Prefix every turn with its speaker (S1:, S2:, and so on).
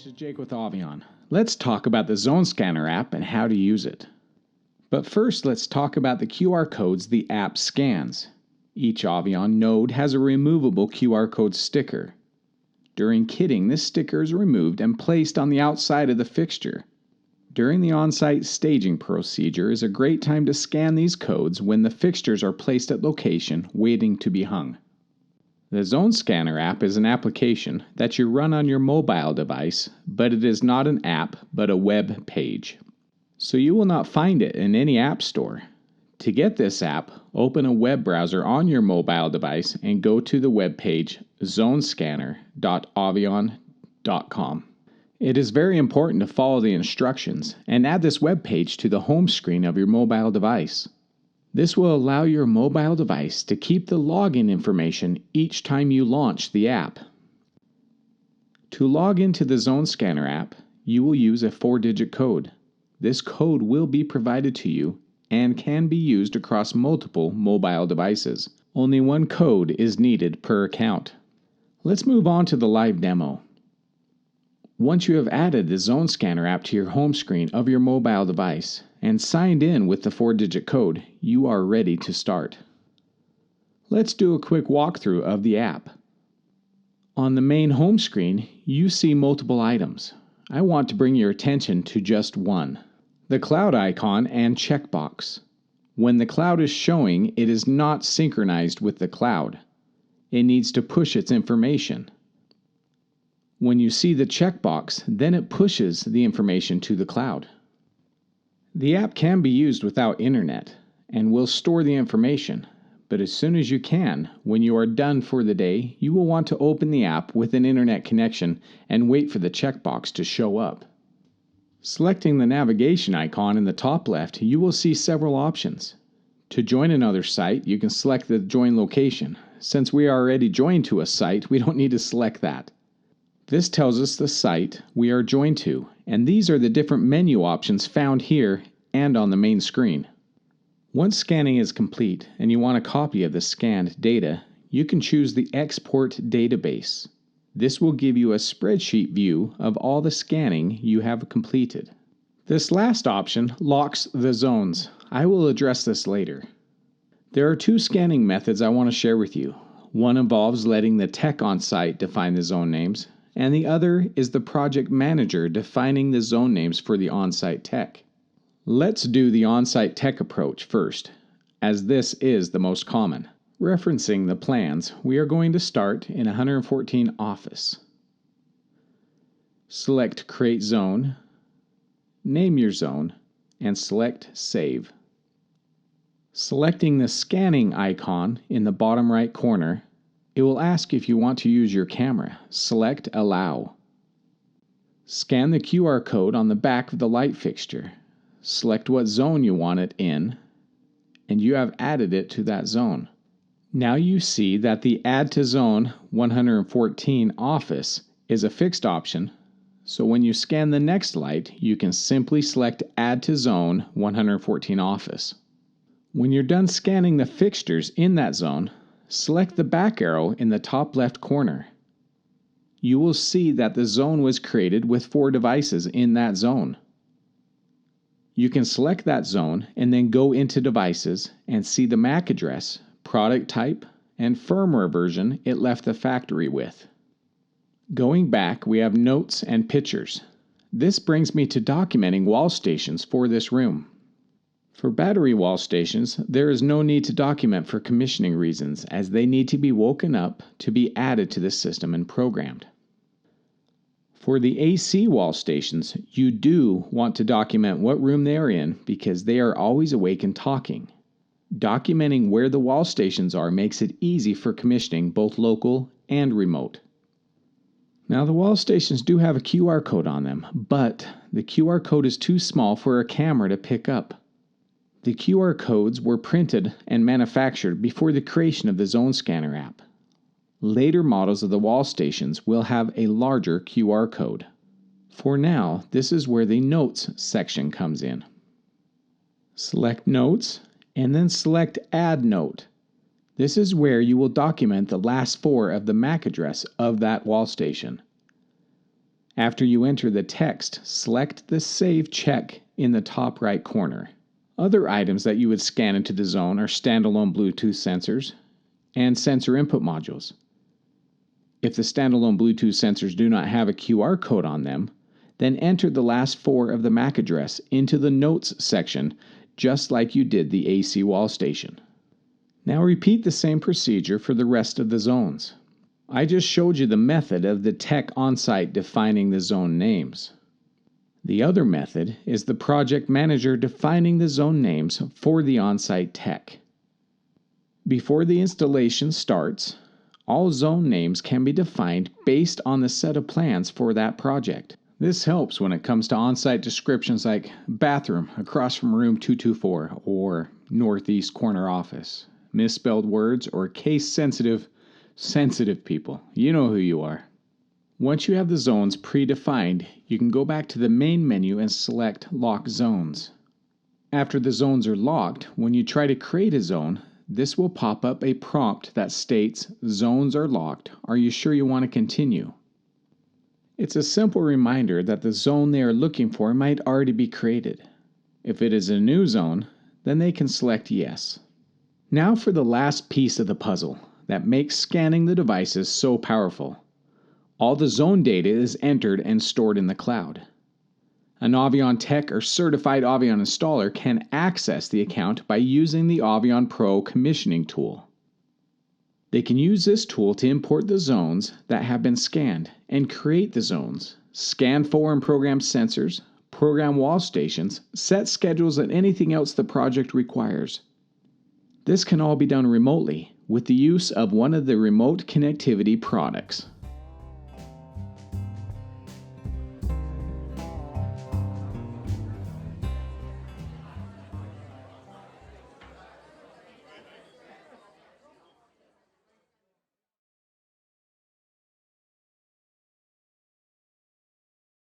S1: this is Jake with Avi-on. Let's talk about the Zone Scanner app and how to use it. But first, let's talk about the QR codes the app scans. Each Avi-on node has a removable QR code sticker. During kitting, this sticker is removed and placed on the outside of the fixture. During the on-site staging procedure is a great time to scan these codes when the fixtures are placed at location waiting to be hung. The Zone Scanner app is an application that you run on your mobile device, but it is not an app but a web page. So you will not find it in any app store. To get this app, open a web browser on your mobile device and go to the web page zonescanner.avion.com. It is very important to follow the instructions and add this web page to the home screen of your mobile device. This will allow your mobile device to keep the login information each time you launch the app. To log into the Zone Scanner app, you will use a 4-digit code. This code will be provided to you and can be used across multiple mobile devices. Only one code is needed per account. Let's move on to the live demo. Once you have added the Zone Scanner app to your home screen of your mobile device and signed in with the 4-digit code, you are ready to start. Let's do a quick walkthrough of the app. On the main home screen, you see multiple items. I want to bring your attention to just one, the cloud icon and checkbox. When the cloud is showing, it is not synchronized with the cloud. It needs to push its information. When you see the checkbox, then it pushes the information to the cloud. The app can be used without internet and will store the information, but as soon as you can, when you are done for the day, you will want to open the app with an internet connection and wait for the checkbox to show up. Selecting the navigation icon in the top left, you will see several options. To join another site, you can select the join location. Since we are already joined to a site, we don't need to select that. This tells us the site we are joined to, and these are the different menu options found here and on the main screen. Once scanning is complete and you want a copy of the scanned data, you can choose the Export Database. This will give you a spreadsheet view of all the scanning you have completed. This last option locks the zones. I will address this later. There are 2 scanning methods I want to share with you. One involves letting the tech on site define the zone names, and the other is the project manager defining the zone names for the on-site tech. Let's do the on-site tech approach first, as this is the most common. Referencing the plans, we are going to start in 114 Office. Select Create Zone, name your zone, and select Save. Selecting the scanning icon in the bottom right corner, it will ask if you want to use your camera. Select Allow. Scan the QR code on the back of the light fixture. Select what zone you want it in, and you have added it to that zone. Now you see that the Add to Zone 114 Office is a fixed option, so when you scan the next light, you can simply select Add to Zone 114 Office. When you're done scanning the fixtures in that zone, select the back arrow in the top left corner. You will see that the zone was created with 4 devices in that zone. You can select that zone and then go into Devices and see the MAC address, product type, and firmware version it left the factory with. Going back, we have Notes and Pictures. This brings me to documenting wall stations for this room. For battery wall stations, there is no need to document for commissioning reasons, as they need to be woken up to be added to the system and programmed. For the AC wall stations, you do want to document what room they are in because they are always awake and talking. Documenting where the wall stations are makes it easy for commissioning both local and remote. Now the wall stations do have a QR code on them, but the QR code is too small for a camera to pick up. The QR codes were printed and manufactured before the creation of the Zone Scanner app. Later models of the wall stations will have a larger QR code. For now, this is where the Notes section comes in. Select Notes and then select Add Note. This is where you will document the last 4 of the MAC address of that wall station. After you enter the text, select the Save check in the top right corner. Other items that you would scan into the zone are standalone Bluetooth sensors and sensor input modules. If the standalone Bluetooth sensors do not have a QR code on them, then enter the last 4 of the MAC address into the Notes section, just like you did the AC wall station. Now repeat the same procedure for the rest of the zones. I just showed you the method of the tech on-site defining the zone names. The other method is the project manager defining the zone names for the on-site tech. Before the installation starts, all zone names can be defined based on the set of plans for that project. This helps when it comes to on-site descriptions like bathroom across from room 224 or northeast corner office, misspelled words, or case-sensitive people. You know who you are. Once you have the zones predefined, you can go back to the main menu and select Lock Zones. After the zones are locked, when you try to create a zone, this will pop up a prompt that states, "Zones are locked. Are you sure you want to continue?" It's a simple reminder that the zone they are looking for might already be created. If it is a new zone, then they can select Yes. Now for the last piece of the puzzle that makes scanning the devices so powerful. All the zone data is entered and stored in the cloud. An Avi-on tech or certified Avi-on installer can access the account by using the Avi-on Pro commissioning tool. They can use this tool to import the zones that have been scanned and create the zones, scan for and program sensors, program wall stations, set schedules, and anything else the project requires. This can all be done remotely with the use of one of the remote connectivity products.